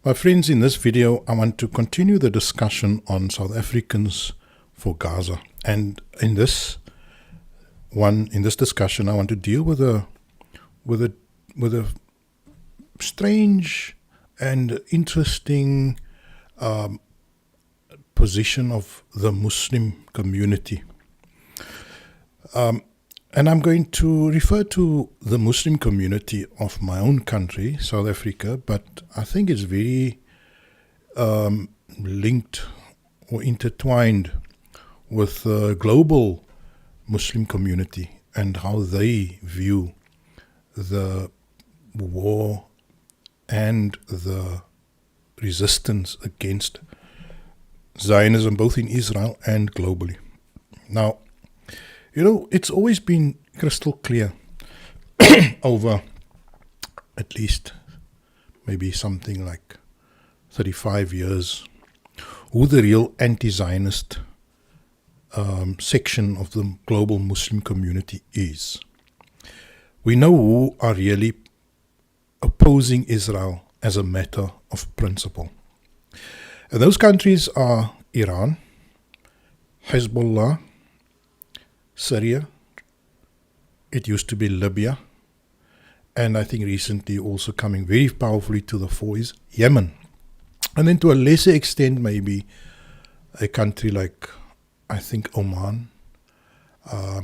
My friends, in this video, I want to continue the discussion on South Africans for Gaza. And in this discussion, I want to deal with a strange and interesting position of the Muslim community. And I'm going to refer to the Muslim community of my own country, South Africa, but I think it's very linked or intertwined with the global Muslim community and how they view the war and the resistance against Zionism, both in Israel and globally. Now, it's always been crystal clear over at least maybe something like 35 years who the real anti-Zionist section of the global Muslim community is. We know who are really opposing Israel as a matter of principle. And those countries are Iran, Hezbollah, Syria, it used to be Libya, and I think recently also coming very powerfully to the fore is Yemen. And then to a lesser extent maybe a country like, I think, Oman,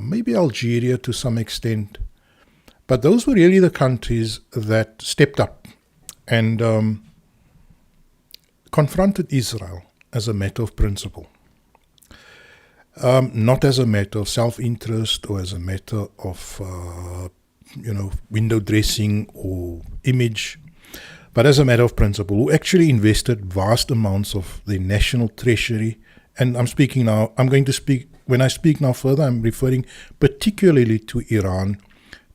maybe Algeria to some extent. But those were really the countries that stepped up and confronted Israel as a matter of principle. Not as a matter of self-interest or as a matter of, window dressing or image, but as a matter of principle, who actually invested vast amounts of the national treasury. And I'm speaking now, when I speak now further, I'm referring particularly to Iran,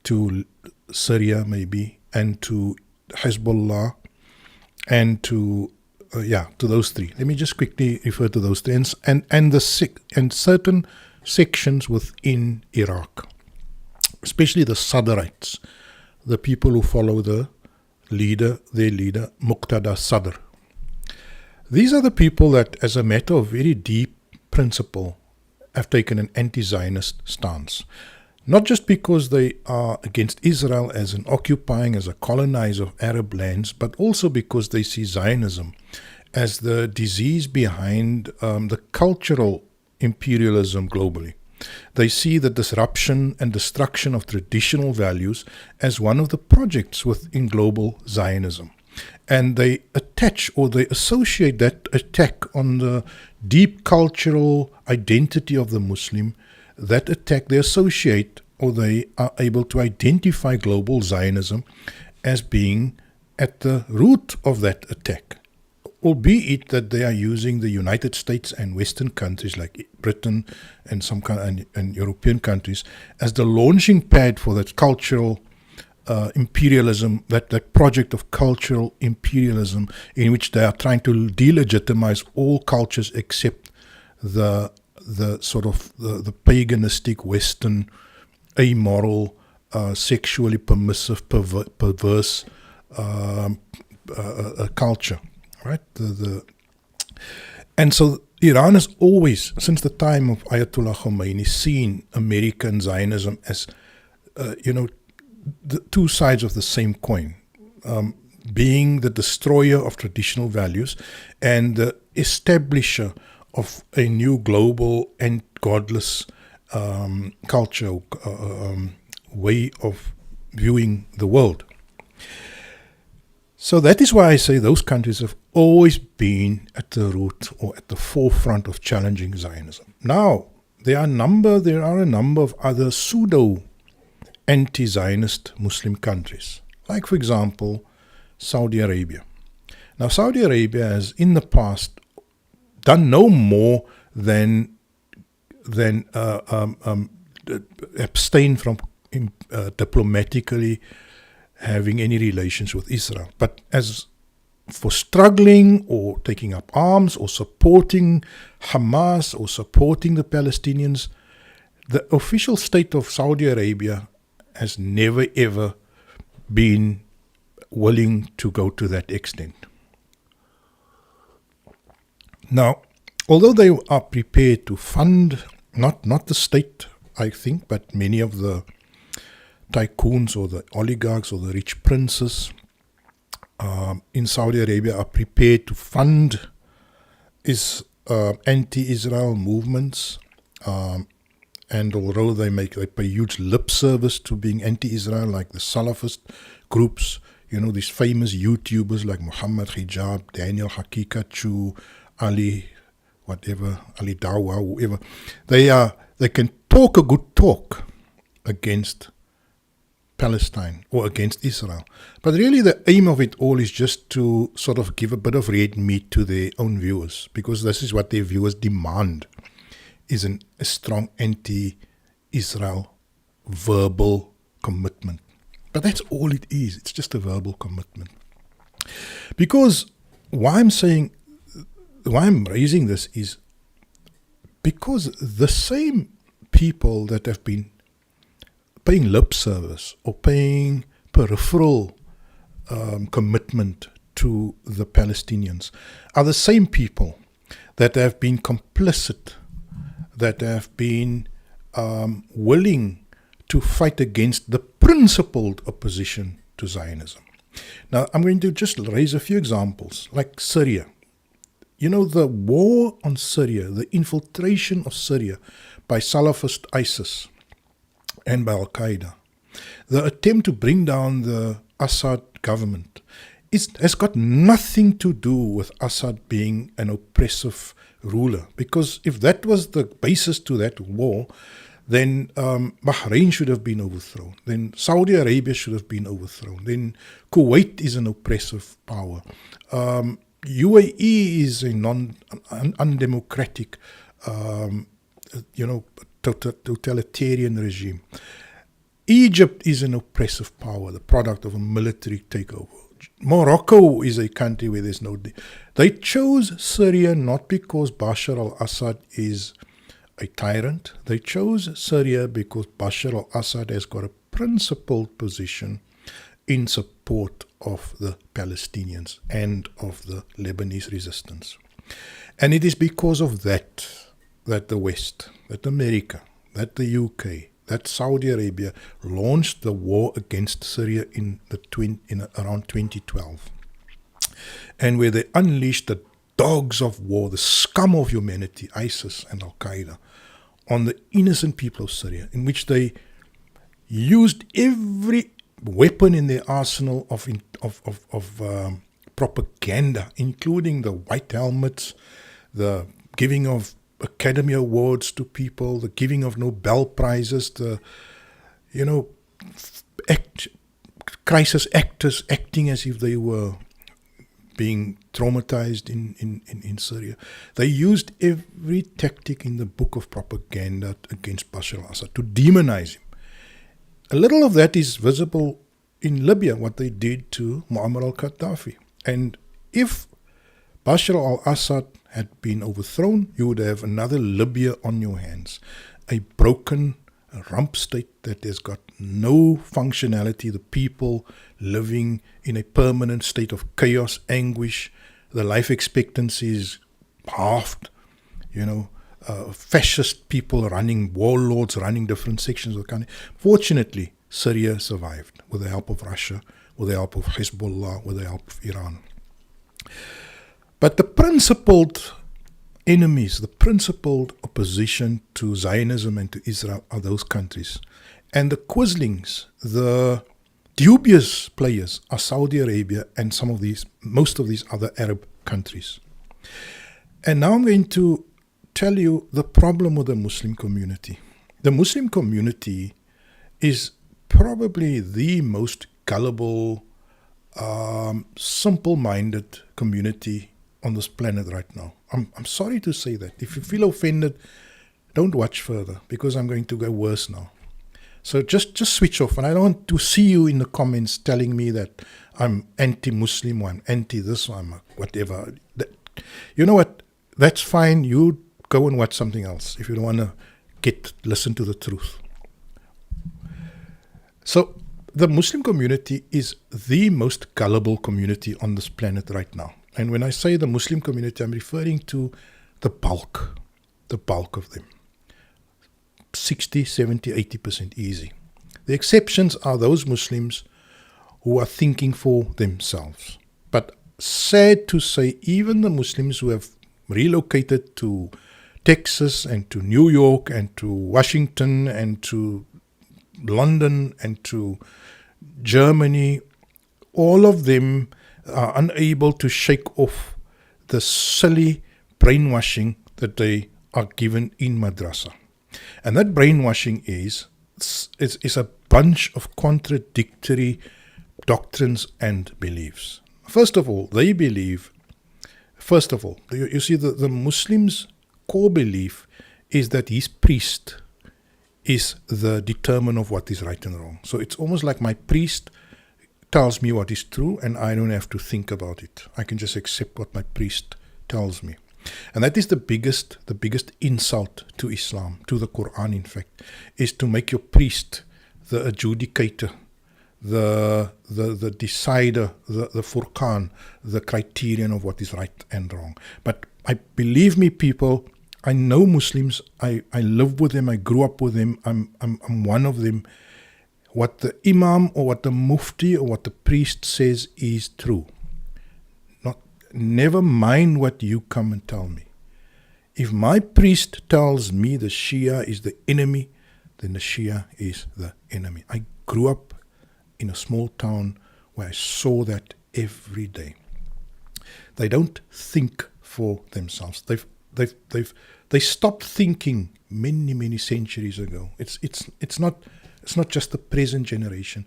to Syria maybe, and to Hezbollah, and to those three. Let me just quickly refer to those three and certain sections within Iraq, especially the Sadrites, the people who follow their leader, Muqtada Sadr. These are the people that, as a matter of very deep principle, have taken an anti-Zionist stance. Not just because they are against Israel as an occupying, as a colonizer of Arab lands, but also because they see Zionism as the disease behind the cultural imperialism globally. They see the disruption and destruction of traditional values as one of the projects within global Zionism. And they attach or they associate that attack on the deep cultural identity of the Muslim, that attack they associate or they are able to identify global Zionism as being at the root of that attack, albeit that they are using the United States and Western countries like Britain and some and European countries as the launching pad for that cultural imperialism, that project of cultural imperialism in which they are trying to delegitimize all cultures except the paganistic Western, amoral, sexually permissive, perverse culture, right? And so Iran has always, since the time of Ayatollah Khomeini, seen American Zionism as, the two sides of the same coin, being the destroyer of traditional values and the establisher of a new global and godless culture, way of viewing the world. So that is why I say those countries have always been at the root or at the forefront of challenging Zionism. Now, there are a number of other pseudo anti-Zionist Muslim countries, like, for example, Saudi Arabia. Now, Saudi Arabia has in the past done no more than abstain from diplomatically having any relations with Israel. But as for struggling or taking up arms or supporting Hamas or supporting the Palestinians, the official state of Saudi Arabia has never ever been willing to go to that extent. Now, although they are prepared to fund, not the state, I think, but many of the tycoons or the oligarchs or the rich princes in Saudi Arabia are prepared to fund anti-Israel movements, and although they pay huge lip service to being anti-Israel, like the Salafist groups, these famous YouTubers like Muhammad Hijab, Daniel Hakikachu, Ali Dawa, whoever, they can talk a good talk against Palestine or against Israel. But really the aim of it all is just to sort of give a bit of red meat to their own viewers, because this is what their viewers demand, is a strong anti-Israel verbal commitment. But that's all it is. It's just a verbal commitment. Because why I'm raising this is because the same people that have been paying lip service or paying peripheral commitment to the Palestinians are the same people that have been complicit, that have been willing to fight against the principled opposition to Zionism. Now, I'm going to just raise a few examples, like Syria. The war on Syria, the infiltration of Syria by Salafist ISIS and by Al-Qaeda, the attempt to bring down the Assad government, has got nothing to do with Assad being an oppressive ruler. Because if that was the basis to that war, then Bahrain should have been overthrown. Then Saudi Arabia should have been overthrown. Then Kuwait is an oppressive power. UAE is a undemocratic, totalitarian regime. Egypt is an oppressive power, the product of a military takeover. Morocco is a country where there's no... They chose Syria not because Bashar al-Assad is a tyrant. They chose Syria because Bashar al-Assad has got a principled position in support of the Palestinians and of the Lebanese resistance. And it is because of that the West, that America, that the UK, that Saudi Arabia launched the war against Syria in around 2012. And where they unleashed the dogs of war, the scum of humanity, ISIS and Al-Qaeda, on the innocent people of Syria, in which they used every weapon in their arsenal of propaganda, including the white helmets, the giving of Academy Awards to people, the giving of Nobel Prizes, crisis actors acting as if they were being traumatized in Syria. They used every tactic in the book of propaganda against Bashar al-Assad to demonize him. A little of that is visible in Libya, what they did to Muammar al-Gaddafi. And if Bashar al-Assad had been overthrown, you would have another Libya on your hands. A broken rump state that has got no functionality, the people living in a permanent state of chaos, anguish, the life expectancy is halved, fascist people running, warlords running different sections of the country. Fortunately, Syria survived with the help of Russia, with the help of Hezbollah, with the help of Iran. But the principled enemies, the principled opposition to Zionism and to Israel are those countries. And the quislings, the dubious players are Saudi Arabia and most of these other Arab countries. And now I'm going to tell you the problem with the Muslim community. The Muslim community is probably the most gullible, simple-minded community on this planet right now. I'm sorry to say that. If you feel offended, don't watch further, because I'm going to go worse now. So just switch off. And I don't want to see you in the comments telling me that I'm anti-Muslim or I'm anti-this or I'm whatever. You know what? That's fine. You go and watch something else if you don't want to listen to the truth. So the Muslim community is the most gullible community on this planet right now. And when I say the Muslim community, I'm referring to the bulk of them. 60, 70, 80% easy. The exceptions are those Muslims who are thinking for themselves. But sad to say, even the Muslims who have relocated to Texas and to New York and to Washington and to London and to Germany, all of them are unable to shake off the silly brainwashing that they are given in madrasa. And that brainwashing is a bunch of contradictory doctrines and beliefs. First of all, you see, the Muslims' core belief is that his priest is the determiner of what is right and wrong. So it's almost like my priest tells me what is true and I don't have to think about it. I can just accept what my priest tells me. And that is the biggest insult to Islam, to the Qur'an in fact, is to make your priest the adjudicator, the decider, the furqan, the criterion of what is right and wrong. But believe me, people, I know Muslims, I live with them, I grew up with them, I'm one of them. What the imam or what the mufti or what the priest says is true. Never mind what you come and tell me. If my priest tells me the Shia is the enemy, then the Shia is the enemy. I grew up in a small town where I saw that every day. They don't think for themselves. They stopped thinking many centuries ago. It's not just the present generation.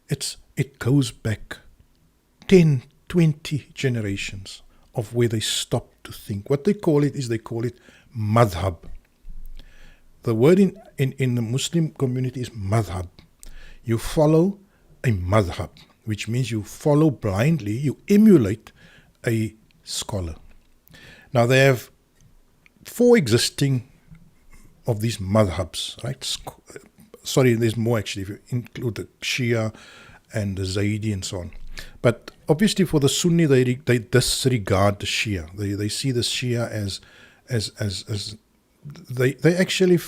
It goes back 10, 20 generations of where they stopped to think. What they call it madhab. The word in the Muslim community is madhab. You follow a madhab, which means you follow blindly, you emulate a scholar. Now they have 4 existing of these madhabs, right? Sorry, there's more actually, if you include the Shia and the Zaidi and so on. But obviously for the Sunni, they disregard the Shia. They see the Shia as they actually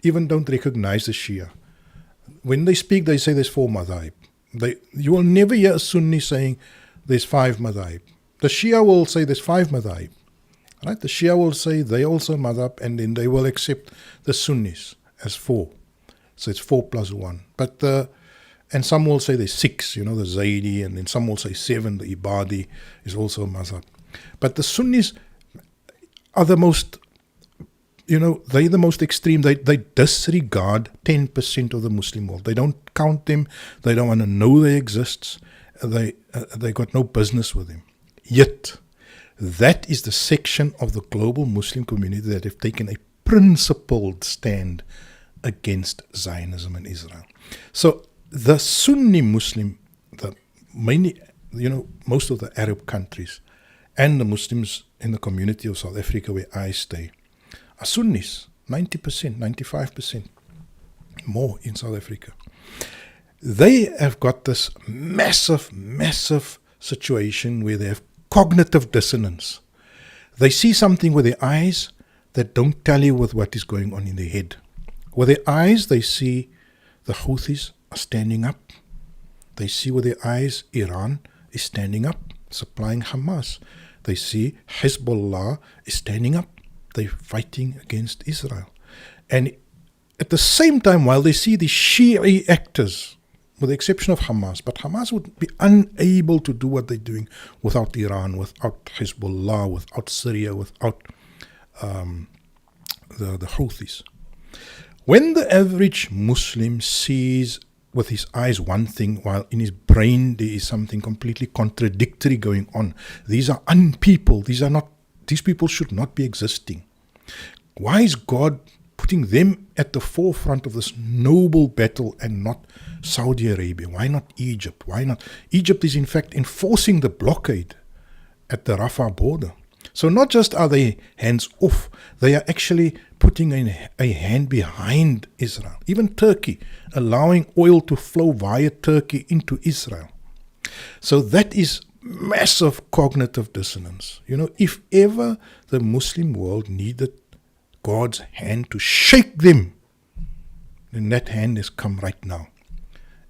even don't recognize the Shia. When they speak, they say there's 4 madhaib. You will never hear a Sunni saying there's 5 madhaib. The Shia will say there's 5 madhaib. Right? The Shia will say they also madhab, and then they will accept the Sunnis as 4. So it's 4 plus 1. And some will say there's 6, the Zaidi, and then some will say 7, the Ibadi is also a mazhab. But the Sunnis are the most, they're the most extreme. They disregard 10% of the Muslim world. They don't count them. They don't want to know they exist. They got no business with them. Yet, that is the section of the global Muslim community that have taken a principled stand against Zionism and Israel. So the Sunni Muslim, most of the Arab countries and the Muslims in the community of South Africa where I stay are Sunnis, 90%, 95%, more in South Africa. They have got this massive situation where they have cognitive dissonance. They see something with their eyes that don't tally with what is going on in their head. With their eyes, they see the Houthis are standing up. They see with their eyes Iran is standing up, supplying Hamas. They see Hezbollah is standing up. They're fighting against Israel. And at the same time, while they see the Shi'i actors, with the exception of Hamas, but Hamas would be unable to do what they're doing without Iran, without Hezbollah, without Syria, without the Houthis. When the average Muslim sees with his eyes one thing, while in his brain there is something completely contradictory going on, these are unpeople. These people should not be existing. Why is God putting them at the forefront of this noble battle and not Saudi Arabia? Why not Egypt? Why not? Egypt is in fact enforcing the blockade at the Rafah border. So not just are they hands off, they are actually putting a hand behind Israel. Even Turkey, allowing oil to flow via Turkey into Israel. So that is massive cognitive dissonance. If ever the Muslim world needed God's hand to shake them, then that hand has come right now.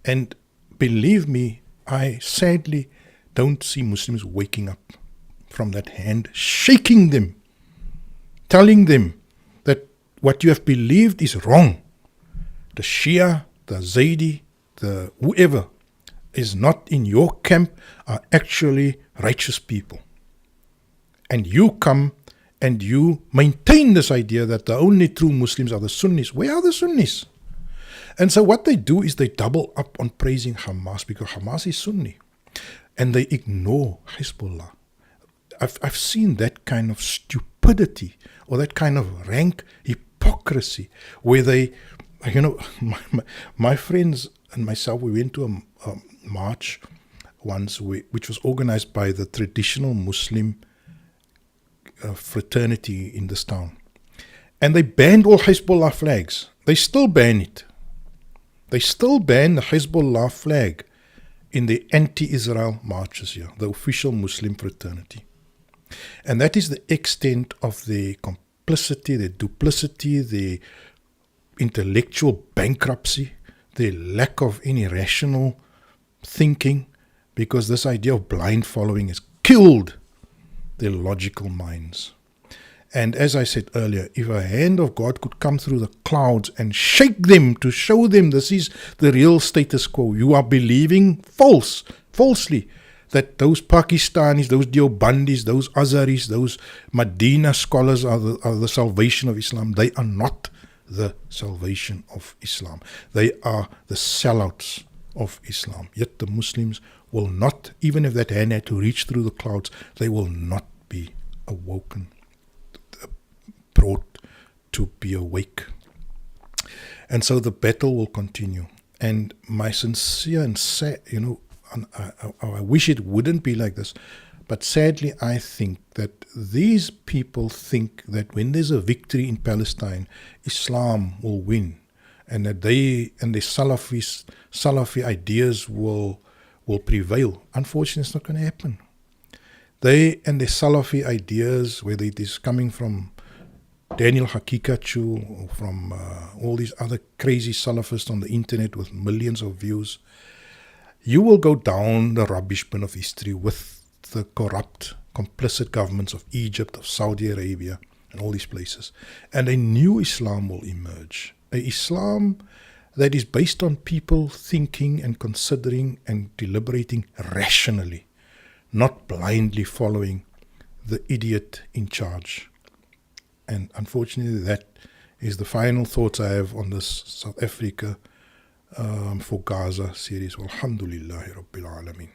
And believe me, I sadly don't see Muslims waking up from that hand, shaking them, telling them that what you have believed is wrong. The Shia, the Zaidi, the whoever is not in your camp are actually righteous people. And you come and you maintain this idea that the only true Muslims are the Sunnis. Where are the Sunnis? And so what they do is they double up on praising Hamas because Hamas is Sunni. And they ignore Hezbollah. I've seen that kind of stupidity or that kind of rank hypocrisy where they, my friends and myself, we went to a march once which was organized by the traditional Muslim fraternity in this town. And they banned all Hezbollah flags. They still ban it. They still ban the Hezbollah flag in the anti-Israel marches here, the official Muslim fraternity. And that is the extent of the complicity, the duplicity, the intellectual bankruptcy, the lack of any rational thinking, because this idea of blind following has killed their logical minds. And as I said earlier, if a hand of God could come through the clouds and shake them to show them this is the real status quo, you are believing falsely, that those Pakistanis, those Deobandis, those Azaris, those Medina scholars are the salvation of Islam. They are not the salvation of Islam. They are the sellouts of Islam. Yet the Muslims will not, even if that hand had to reach through the clouds, they will not be awoken, brought to be awake. And so the battle will continue. And my sincere and sad, I wish it wouldn't be like this, but sadly I think that these people think that when there's a victory in Palestine, Islam will win, and that they and their Salafi ideas will prevail. Unfortunately, it's not going to happen. They and their Salafi ideas, whether it is coming from Daniel Hakikachu or from all these other crazy Salafists on the internet with millions of views, you will go down the rubbish bin of history with the corrupt, complicit governments of Egypt, of Saudi Arabia, and all these places. And a new Islam will emerge. A Islam that is based on people thinking and considering and deliberating rationally, not blindly following the idiot in charge. And unfortunately, that is the final thoughts I have on this South Africa for Gaza series. Alhamdulillahi Rabbil Alameen.